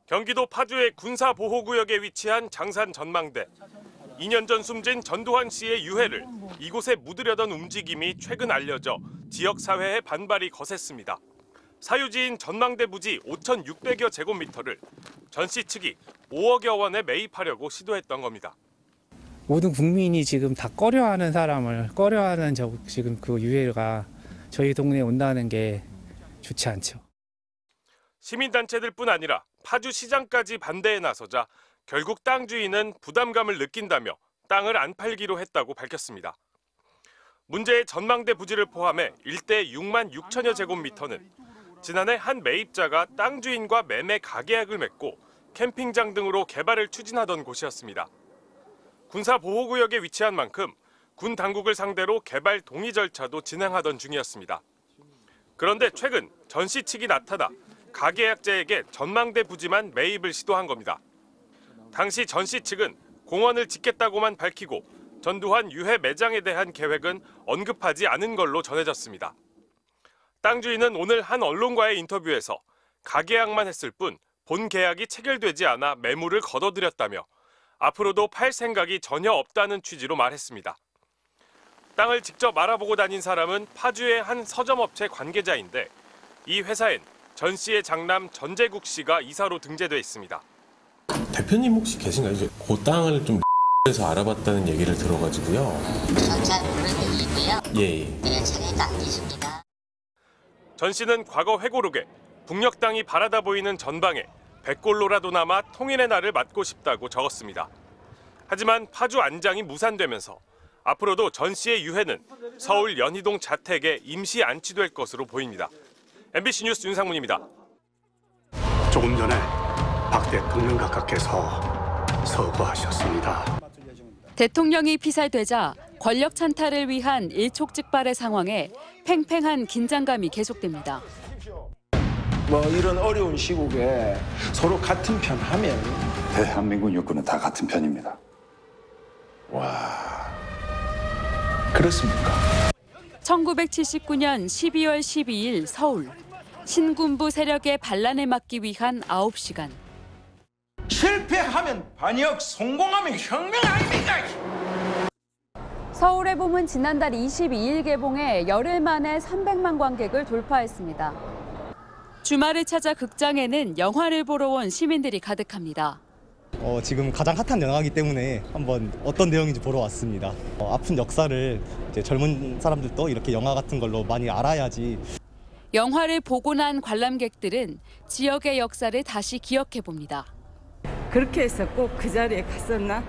경기도 파주의 군사보호구역에 위치한 장산 전망대. 2년 전 숨진 전두환 씨의 유해를 이곳에 묻으려던 움직임이 최근 알려져 지역 사회의 반발이 거셌습니다. 사유지인 전망대 부지 5,600여 제곱미터를 전 씨 측이 5억여 원에 매입하려고 시도했던 겁니다. 모든 국민이 지금 다 꺼려하는 사람을 꺼려하는 지금 그 유해가 저희 동네에 온다는 게 좋지 않죠. 시민단체들뿐 아니라 파주시장까지 반대에 나서자 결국 땅 주인은 부담감을 느낀다며 땅을 안 팔기로 했다고 밝혔습니다. 문제의 전망대 부지를 포함해 일대 6만 6천여 제곱미터는 지난해 한 매입자가 땅 주인과 매매 가계약을 맺고 캠핑장 등으로 개발을 추진하던 곳이었습니다. 군사보호구역에 위치한 만큼 군 당국을 상대로 개발 동의 절차도 진행하던 중이었습니다. 그런데 최근 전 씨 측이 나타나 가계약자에게 전망대 부지만 매입을 시도한 겁니다. 당시 전 씨 측은 공원을 짓겠다고만 밝히고 전두환 유해 매장에 대한 계획은 언급하지 않은 걸로 전해졌습니다. 땅 주인은 오늘 한 언론과의 인터뷰에서 가계약만 했을 뿐 본 계약이 체결되지 않아 매물을 거둬들였다며 앞으로도 팔 생각이 전혀 없다는 취지로 말했습니다. 땅을 직접 알아보고 다닌 사람은 파주의 한 서점업체 관계자인데 이 회사엔 전 씨의 장남 전재국 씨가 이사로 등재돼 있습니다. 대표님 혹시 계신가요? 이제 그 땅을 좀 에서 알아봤다는 얘기를 들어가지고요. 잘 모르는 얘기고요. 예. 네, 자기가 안 계십니다. 전 씨는 과거 회고록에 북녘 땅이 바라다 보이는 전방에 백골로라도 남아 통일의 날을 맞고 싶다고 적었습니다. 하지만 파주 안장이 무산되면서 앞으로도 전 씨의 유해는 서울 연희동 자택에 임시 안치될 것으로 보입니다. MBC 뉴스 윤상문입니다. 조금 전에 박 대통령 각하께서 서거하셨습니다. 대통령이 피살되자 권력 찬탈을 위한 일촉즉발의 상황에 팽팽한 긴장감이 계속됩니다. 이런 어려운 시국에 서로 같은 편 하면 대한민국 육군은 다 같은 편입니다. 와, 그렇습니까? 1979년 12월 12일 서울. 신군부 세력의 반란을 막기 위한 9시간. 실패하면 반역, 성공하면 혁명 아닙니까? 서울의 봄은 지난달 22일 개봉해 열흘 만에 300만 관객을 돌파했습니다. 주말을 찾아 극장에는 영화를 보러 온 시민들이 가득합니다. 지금 가장 핫한 영화이기 때문에 한번 어떤 내용인지 보러 왔습니다. 아픈 역사를 이제 젊은 사람들도 이렇게 영화 같은 걸로 많이 알아야지. 영화를 보고 난 관람객들은 지역의 역사를 다시 기억해 봅니다. 그렇게 해서 꼭 그 자리에 갔었나?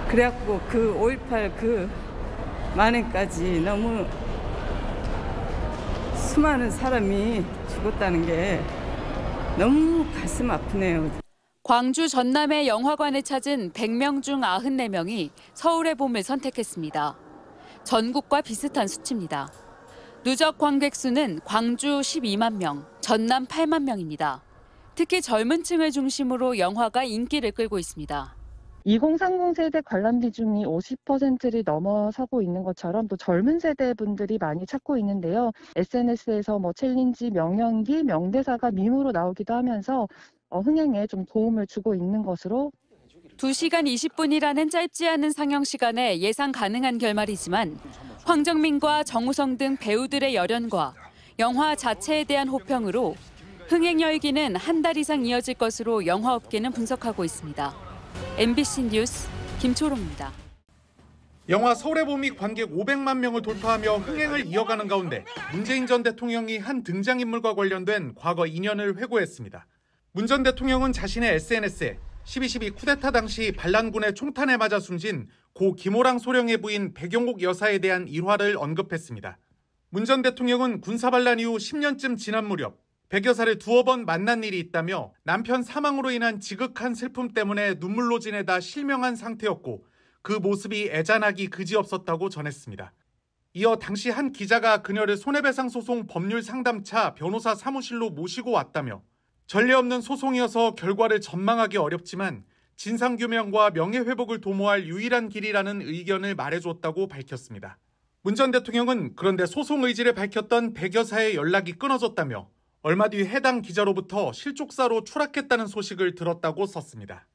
그래갖고 그 5.18 그 만행까지 너무 수많은 사람이 죽었다는 게 너무 가슴 아프네요. 광주 전남의 영화관을 찾은 100명 중 94명이 서울의 봄을 선택했습니다. 전국과 비슷한 수치입니다. 누적 관객 수는 광주 12만 명, 전남 8만 명입니다. 특히 젊은 층을 중심으로 영화가 인기를 끌고 있습니다. 2030 세대 관람 비중이 50%를 넘어서고 있는 것처럼 또 젊은 세대 분들이 많이 찾고 있는데요. SNS에서 챌린지, 명연기, 명대사가 밈으로 나오기도 하면서 흥행에 좀 도움을 주고 있는 것으로. 2시간 20분이라는 짧지 않은 상영 시간에 예상 가능한 결말이지만 황정민과 정우성 등 배우들의 열연과 영화 자체에 대한 호평으로 흥행 열기는 한 달 이상 이어질 것으로 영화업계는 분석하고 있습니다. MBC 뉴스 김초롱입니다. 영화 서울의 봄이 관객 500만 명을 돌파하며 흥행을 이어가는 가운데 문재인 전 대통령이 한 등장인물과 관련된 과거 인연을 회고했습니다. 문 전 대통령은 자신의 SNS에 12.12 쿠데타 당시 반란군의 총탄에 맞아 숨진 고 김호랑 소령의 부인 백용옥 여사에 대한 일화를 언급했습니다. 문 전 대통령은 군사반란 이후 10년쯤 지난 무렵 백 여사를 두어 번 만난 일이 있다며 남편 사망으로 인한 지극한 슬픔 때문에 눈물로 지내다 실명한 상태였고 그 모습이 애잔하기 그지없었다고 전했습니다. 이어 당시 한 기자가 그녀를 손해배상 소송 법률 상담차 변호사 사무실로 모시고 왔다며 전례 없는 소송이어서 결과를 전망하기 어렵지만 진상규명과 명예회복을 도모할 유일한 길이라는 의견을 말해줬다고 밝혔습니다. 문 전 대통령은 그런데 소송 의지를 밝혔던 백 여사의 연락이 끊어졌다며 얼마 뒤 해당 기자로부터 실족사로 추락했다는 소식을 들었다고 썼습니다.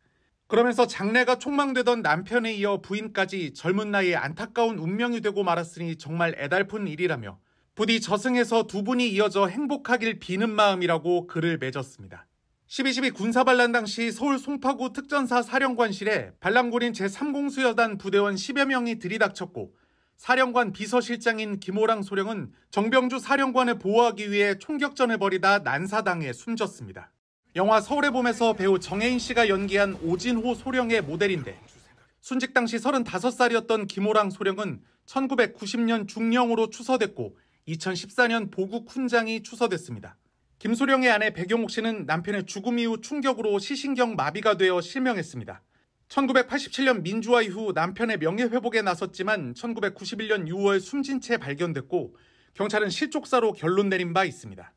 그러면서 장래가 촉망되던 남편에 이어 부인까지 젊은 나이에 안타까운 운명이 되고 말았으니 정말 애달픈 일이라며 부디 저승에서 두 분이 이어져 행복하길 비는 마음이라고 글을 맺었습니다. 12.12 군사반란 당시 서울 송파구 특전사 사령관실에 반란군인 제3공수여단 부대원 10여 명이 들이닥쳤고 사령관 비서실장인 김호랑 소령은 정병주 사령관을 보호하기 위해 총격전을 벌이다 난사당해 숨졌습니다. 영화 서울의 봄에서 배우 정혜인 씨가 연기한 오진호 소령의 모델인데 순직 당시 35살이었던 김호랑 소령은 1990년 중령으로 추서됐고 2014년 보국 훈장이 추서됐습니다. 김 소령의 아내 백용옥 씨는 남편의 죽음 이후 충격으로 시신경 마비가 되어 실명했습니다. 1987년 민주화 이후 남편의 명예회복에 나섰지만 1991년 6월 숨진 채 발견됐고 경찰은 실족사로 결론 내린 바 있습니다.